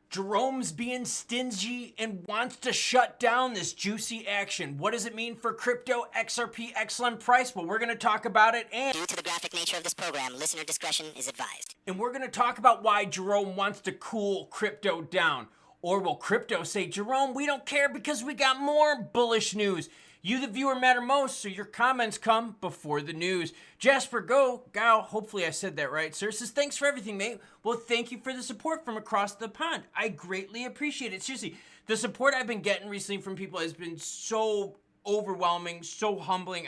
Jerome's being stingy and wants to shut down this juicy action. What does it mean for crypto, XRP, XLM price? Well, we're going to talk about it. And due to the graphic nature of this program, listener discretion is advised. And we're going to talk about why Jerome wants to cool crypto down. Or will crypto say, Jerome, we don't care because we got more bullish news. You, the viewer, matter most, so your comments come before the news. Jasper Gal, hopefully I said that right, sir, says, thanks for everything, mate. Well, thank you for the support from across the pond. I greatly appreciate it. Seriously, the support I've been getting recently from people has been so overwhelming, so humbling.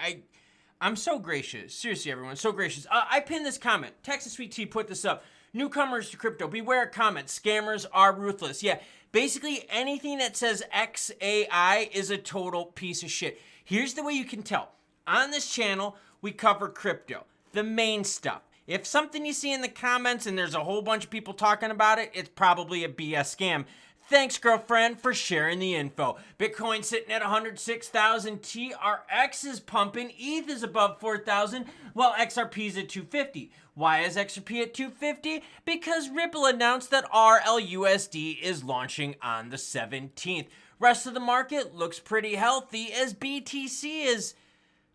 I'm so gracious. Seriously, everyone, so gracious. I pinned this comment. Texas Sweet Tea put this up. Newcomers to crypto, beware comments. Scammers are ruthless. Yeah, basically anything that says XAI is a total piece of shit. Here's the way you can tell. On this channel, we cover crypto, the main stuff. If something you see in the comments and there's a whole bunch of people talking about it, it's probably a BS scam. Thanks, girlfriend, for sharing the info. Bitcoin sitting at 106,000. TRX is pumping. ETH is above 4,000, while XRP is at 250. Why is XRP at 250? Because Ripple announced that RLUSD is launching on the 17th. Rest of the market looks pretty healthy as BTC is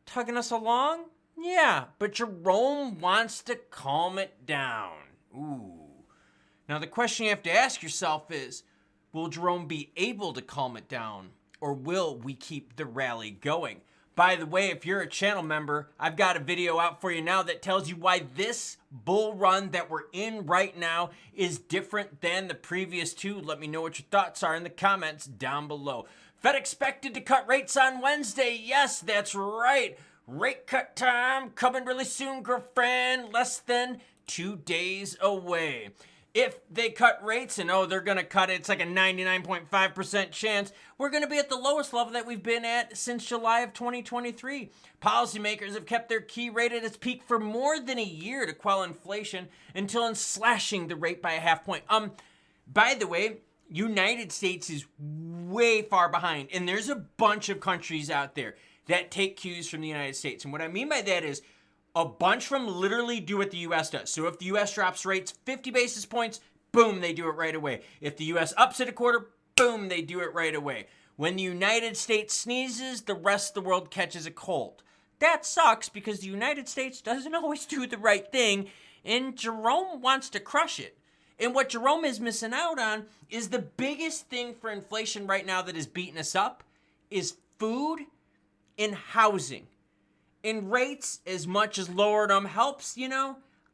tugging us along. Yeah, but Jerome wants to calm it down. Ooh. Now the question you have to ask yourself is, will Jerome be able to calm it down, or will we keep the rally going? By the way, if you're a channel member, I've got a video out for you now that tells you why this bull run that we're in right now is different than the previous two. Let me know what your thoughts are in the comments down below. Fed expected to cut rates on Wednesday. Yes, that's right. Rate cut time coming really soon, girlfriend. Less than 2 days away. If they cut rates, and they're going to cut it, it's like a 99.5% chance, we're going to be at the lowest level that we've been at since July of 2023. Policymakers have kept their key rate at its peak for more than a year to quell inflation until slashing the rate by a half point. By the way, United States is way far behind, and there's a bunch of countries out there that take cues from the United States. And what I mean by that is, a bunch from literally do what the U.S. does. So if the U.S. drops rates 50 basis points, boom, they do it right away. If the U.S. ups it a quarter, boom, they do it right away. When the United States sneezes, the rest of the world catches a cold. That sucks because the United States doesn't always do the right thing, and Jerome wants to crush it. And what Jerome is missing out on is the biggest thing for inflation right now that is beating us up is food and housing. And rates, as much as lowering them helps,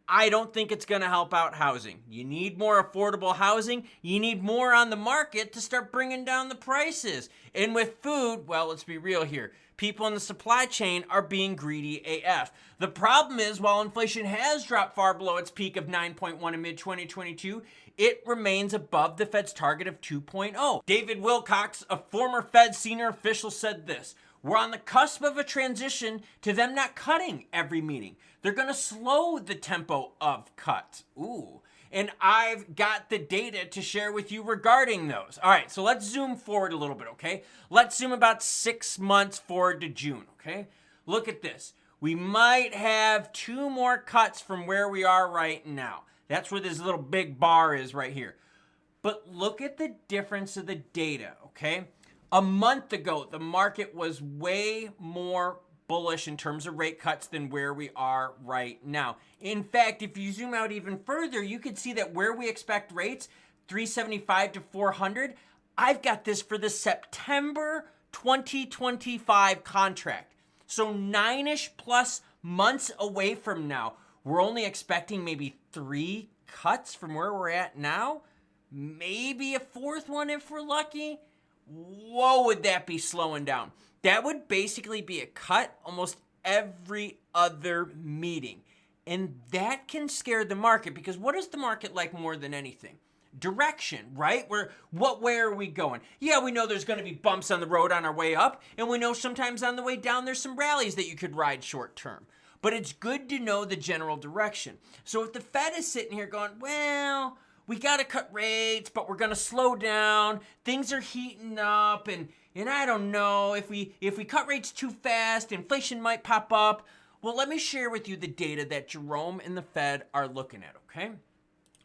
I don't think it's going to help out housing. You need more affordable housing. You need more on the market to start bringing down the prices. And with food, well, let's be real here. People in the supply chain are being greedy AF. The problem is, while inflation has dropped far below its peak of 9.1 in mid-2022, it remains above the Fed's target of 2.0. David Wilcox, a former Fed senior official, said this: we're on the cusp of a transition to them not cutting every meeting. They're going to slow the tempo of cuts. Ooh. And I've got the data to share with you regarding those. All right, so let's zoom forward a little bit, okay? Let's zoom about 6 months forward to June, okay? Look at this. We might have 2 more cuts from where we are right now. That's where this little big bar is right here. But look at the difference of the data, okay? A month ago, the market was way more bullish in terms of rate cuts than where we are right now. In fact, if you zoom out even further, you can see that where we expect rates, 375 to 400, I've got this for the September 2025 contract. So 9-ish plus months away from now, we're only expecting maybe 3 cuts from where we're at now. Maybe a 4th one if we're lucky. Whoa, would that be slowing down? That would basically be a cut almost every other meeting. And that can scare the market, because what is the market like more than anything? Direction, right? What way are we going? Yeah, we know there's going to be bumps on the road on our way up, and we know sometimes on the way down there's some rallies that you could ride short term. But it's good to know the general direction. So if the Fed is sitting here going, well, we got to cut rates, but we're going to slow down. Things are heating up, and I don't know, if we cut rates too fast, inflation might pop up. Well, let me share with you the data that Jerome and the Fed are looking at, okay?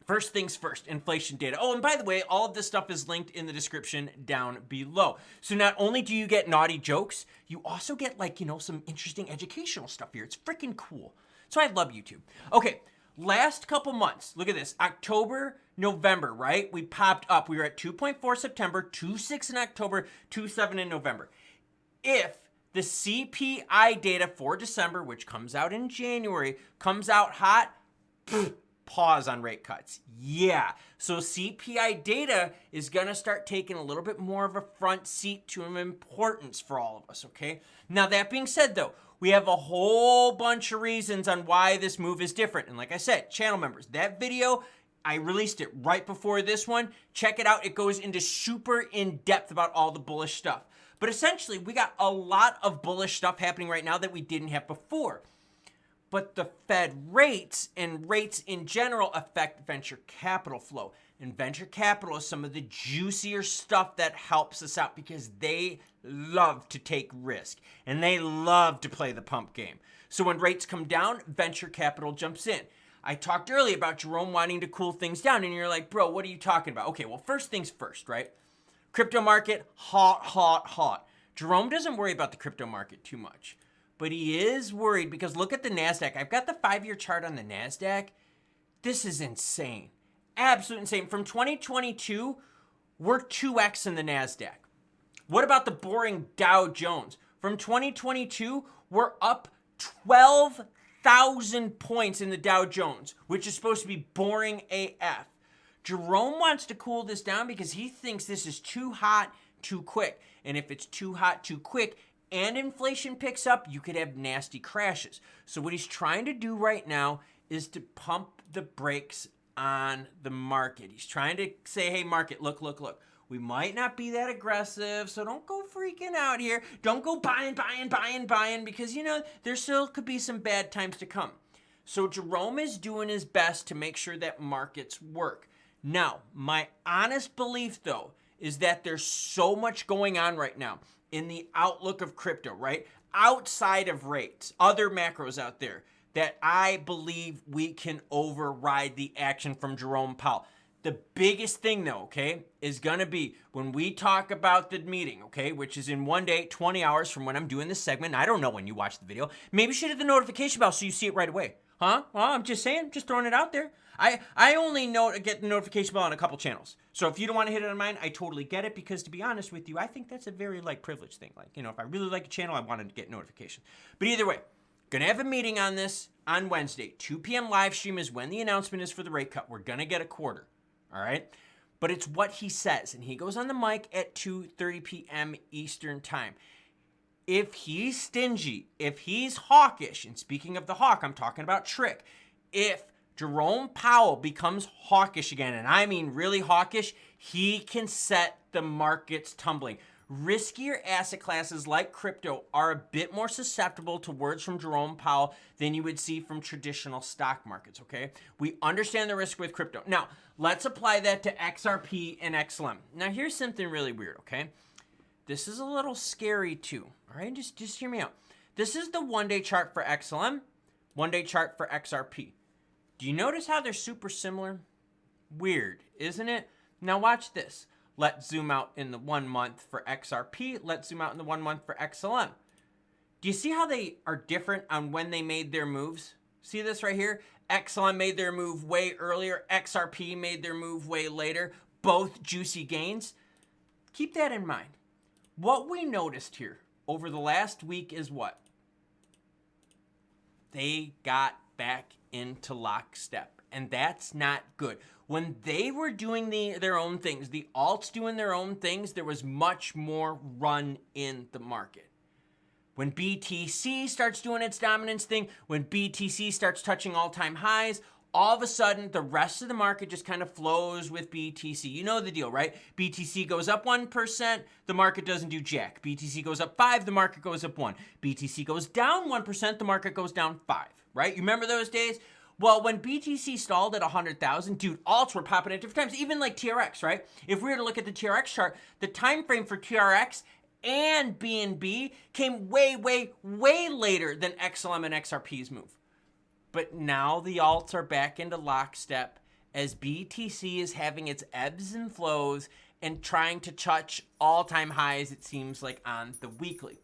First things first, inflation data. Oh, and by the way, all of this stuff is linked in the description down below. So not only do you get naughty jokes, you also get like, some interesting educational stuff here. It's freaking cool. So I love YouTube. Okay, last couple months, look at this. October, November, right? We popped up. We were at 2.4 September, 2.6 in October, 2.7 in November. If the CPI data for December, which comes out in January, comes out hot, pause on rate cuts. Yeah. So CPI data is going to start taking a little bit more of a front seat to importance for all of us, okay? Now, that being said, though, we have a whole bunch of reasons on why this move is different. And like I said, channel members, that video, I released it right before this one. Check it out. It goes into super in-depth about all the bullish stuff. But essentially, we got a lot of bullish stuff happening right now that we didn't have before. But the Fed rates and rates in general affect venture capital flow. And venture capital is some of the juicier stuff that helps us out because they love to take risk and they love to play the pump game. So when rates come down, venture capital jumps in. I talked earlier about Jerome wanting to cool things down, and you're like, bro, what are you talking about? Okay, well, first things first, right? Crypto market, hot, hot, hot. Jerome doesn't worry about the crypto market too much. But he is worried because look at the NASDAQ. I've got the 5-year chart on the NASDAQ. This is insane. Absolutely insane. From 2022, we're 2x in the NASDAQ. What about the boring Dow Jones? From 2022, we're up 12,000 points in the Dow Jones, which is supposed to be boring AF. Jerome wants to cool this down because he thinks this is too hot, too quick. And if it's too hot, too quick, and inflation picks up, you could have nasty crashes. So what he's trying to do right now is to pump the brakes on the market. He's trying to say, hey, market, look. We might not be that aggressive, so don't go freaking out here. Don't go buying, because, there still could be some bad times to come. So Jerome is doing his best to make sure that markets work. Now, my honest belief, though, is that there's so much going on right now in the outlook of crypto, right? Outside of rates, other macros out there that I believe we can override the action from Jerome Powell. The biggest thing though, okay, is gonna be when we talk about the meeting, okay, which is in 1 day, 20 hours from when I'm doing this segment. I don't know when you watch the video. Maybe you should hit the notification bell so you see it right away. Huh? Well, I'm just saying, just throwing it out there. I only get the notification bell on a couple channels. So if you don't want to hit it on mine, I totally get it because to be honest with you, I think that's a very privileged thing. If I really like a channel, I want to get notification. But either way, gonna have a meeting on this on Wednesday. 2 p.m. live stream is when the announcement is for the rate cut. We're gonna get a quarter, all right? But it's what he says, and he goes on the mic at 2:30 p.m. Eastern time. If he's stingy, if he's hawkish, and speaking of the hawk, I'm talking about Trick. If Jerome Powell becomes hawkish again, and I mean really hawkish, he can set the markets tumbling. Riskier asset classes like crypto are a bit more susceptible to words from Jerome Powell than you would see from traditional stock markets, okay? We understand the risk with crypto. Now, let's apply that to XRP and XLM. Now, here's something really weird, okay? This is a little scary too, all right? Just hear me out. This is the 1 day chart for XLM, 1 day chart for XRP. Do you notice how they're super similar? Weird, isn't it? Now watch this. Let's zoom out in the 1 month for XRP. Let's zoom out in the 1 month for XLM. Do you see how they are different on when they made their moves? See this right here? XLM made their move way earlier. XRP made their move way later. Both juicy gains. Keep that in mind. What we noticed here over the last week is what? They got back into lockstep, and that's not good. When they were doing their own things, the alts doing their own things, there was much more run in the market. When BTC starts doing its dominance thing, when BTC starts touching all-time highs, all of a sudden, the rest of the market just kind of flows with BTC. You know the deal, right? BTC goes up 1%, the market doesn't do jack. BTC goes up 5, the market goes up 1. BTC goes down 1%, the market goes down 5, right? You remember those days? Well, when BTC stalled at 100,000, dude, alts were popping at different times, even like TRX, right? If we were to look at the TRX chart, the time frame for TRX and BNB came way, way, way later than XLM and XRP's move. But now the alts are back into lockstep, as BTC is having its ebbs and flows and trying to touch all-time highs, it seems like, on the weekly.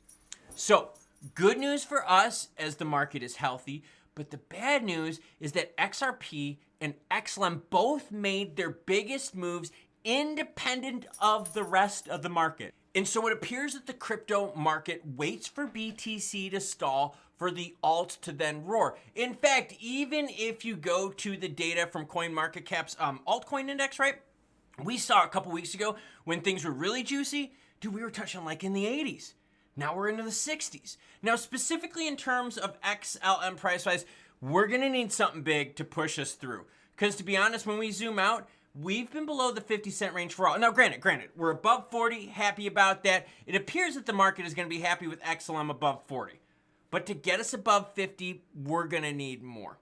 So, good news for us as the market is healthy, but the bad news is that XRP and XLM both made their biggest moves independent of the rest of the market. And so it appears that the crypto market waits for BTC to stall for the alt to then roar. In fact, even if you go to the data from CoinMarketCap's altcoin index, right? We saw a couple weeks ago when things were really juicy, dude, we were touching like in the 80s. Now we're into the 60s. Now, specifically in terms of XLM price-wise, we're gonna need something big to push us through. Because to be honest, when we zoom out, we've been below the 50-cent range for all. Now, granted, we're above 40, happy about that. It appears that the market is gonna be happy with XLM above 40. But to get us above 50, we're gonna need more,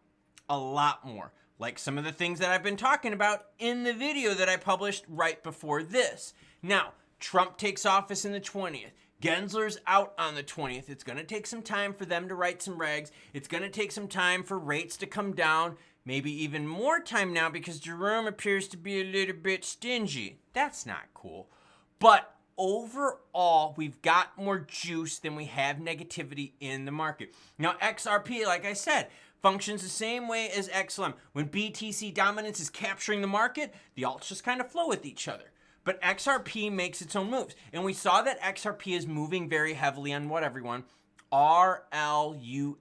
a lot more. Like some of the things that I've been talking about in the video that I published right before this. Now, Trump takes office in the 20th. Gensler's out on the 20th. It's going to take some time for them to write some regs. It's going to take some time for rates to come down. Maybe even more time now because Jerome appears to be a little bit stingy. That's not cool. But overall, we've got more juice than we have negativity in the market. Now, XRP, like I said, functions the same way as XLM. When BTC dominance is capturing the market, the alts just kind of flow with each other. But XRP makes its own moves. And we saw that XRP is moving very heavily on what, everyone? RLUSD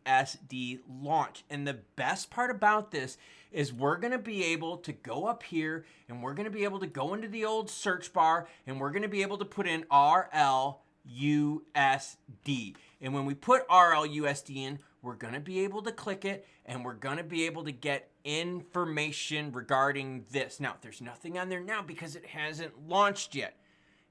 launch. And the best part about this is we're going to be able to go up here and we're going to be able to go into the old search bar and we're going to be able to put in RLUSD. And when we put RLUSD in, we're going to be able to click it and we're going to be able to get information regarding this. Now, there's nothing on there now because it hasn't launched yet.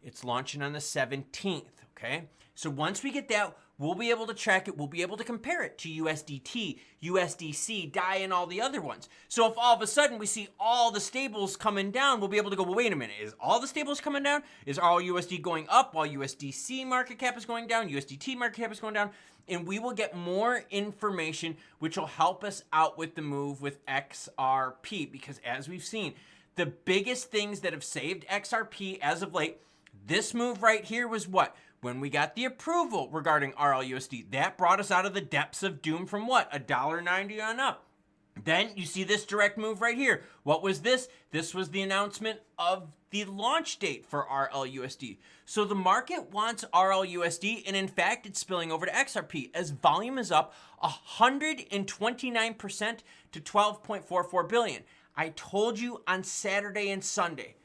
It's launching on the 17th, okay? So once we get that, we'll be able to track it. We'll be able to compare it to USDT, USDC, DAI, and all the other ones. So if all of a sudden we see all the stables coming down, we'll be able to go, well, wait a minute. Is all the stables coming down? Is all USD going up while USDC market cap is going down? USDT market cap is going down? And we will get more information, which will help us out with the move with XRP. Because as we've seen, the biggest things that have saved XRP as of late, this move right here was what? When we got the approval regarding RLUSD, that brought us out of the depths of doom from what? $1.90 on up. Then you see this direct move right here. What was this? This was the announcement of the launch date for RLUSD. So the market wants RLUSD, and in fact, it's spilling over to XRP as volume is up 129% to 12.44 billion. I told you on Saturday and Sunday,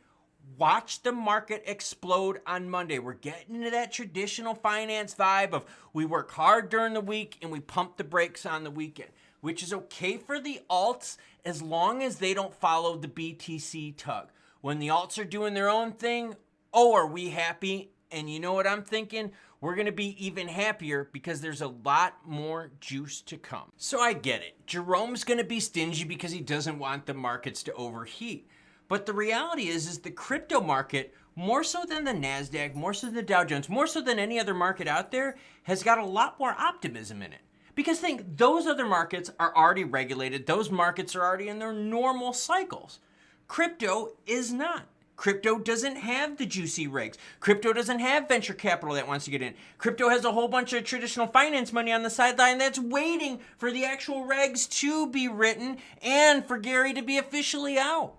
watch the market explode on Monday. We're getting into that traditional finance vibe of we work hard during the week and we pump the brakes on the weekend, which is okay for the alts as long as they don't follow the BTC tug. When the alts are doing their own thing, oh, are we happy? And you know what I'm thinking? We're going to be even happier because there's a lot more juice to come. So I get it. Jerome's going to be stingy because he doesn't want the markets to overheat. But the reality is the crypto market, more so than the NASDAQ, more so than the Dow Jones, more so than any other market out there, has got a lot more optimism in it. Because think, those other markets are already regulated. Those markets are already in their normal cycles. Crypto is not. Crypto doesn't have the juicy regs. Crypto doesn't have venture capital that wants to get in. Crypto has a whole bunch of traditional finance money on the sideline that's waiting for the actual regs to be written and for Gary to be officially out.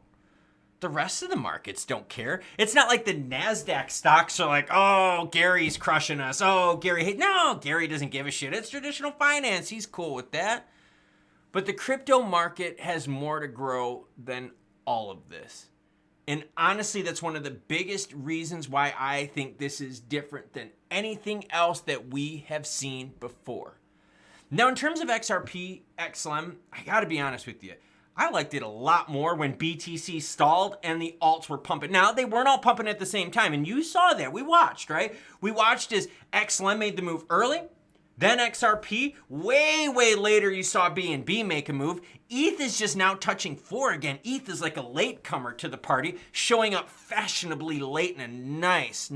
The rest of the markets don't care. It's not like the NASDAQ stocks are like, oh, Gary's crushing us. Oh, no, Gary doesn't give a shit. It's traditional finance. He's cool with that. But the crypto market has more to grow than all of this. And honestly, that's one of the biggest reasons why I think this is different than anything else that we have seen before. Now, in terms of XRP, XLM, I gotta be honest with you. I liked it a lot more when BTC stalled and the alts were pumping. Now, they weren't all pumping at the same time, and you saw that. We watched, right? We watched as XLM made the move early, then XRP. Way later, you saw BNB make a move. ETH is just now touching 4 again. ETH is like a latecomer to the party, showing up fashionably late in a nice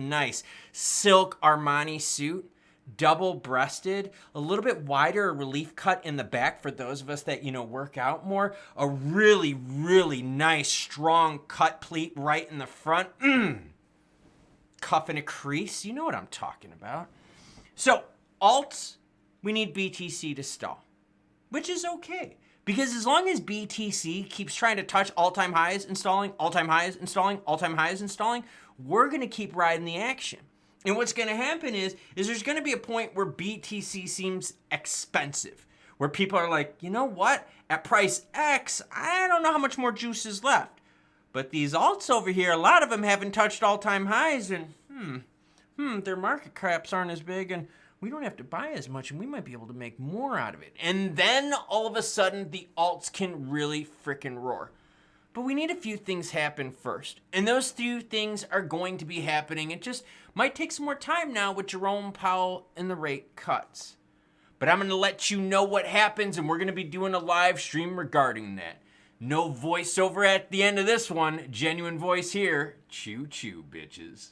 silk Armani suit. double-breasted, a little bit wider relief cut in the back for those of us that, work out more. A really, really nice, strong cut pleat right in the front. Cuff and a crease. You know what I'm talking about. So, alts, we need BTC to stall, which is okay. Because as long as BTC keeps trying to touch all-time highs, installing, all-time highs, installing, all-time highs, installing, we're going to keep riding the action. And what's going to happen is there's going to be a point where BTC seems expensive, where people are like, you know what? At price X, I don't know how much more juice is left. But these alts over here, a lot of them haven't touched all-time highs, and their market caps aren't as big, and we don't have to buy as much, and we might be able to make more out of it. And then all of a sudden, the alts can really frickin' roar. But we need a few things happen first. And those few things are going to be happening. It just might take some more time now with Jerome Powell and the rate cuts. But I'm going to let you know what happens, and we're going to be doing a live stream regarding that. No voiceover at the end of this one. Genuine voice here. Choo choo, bitches.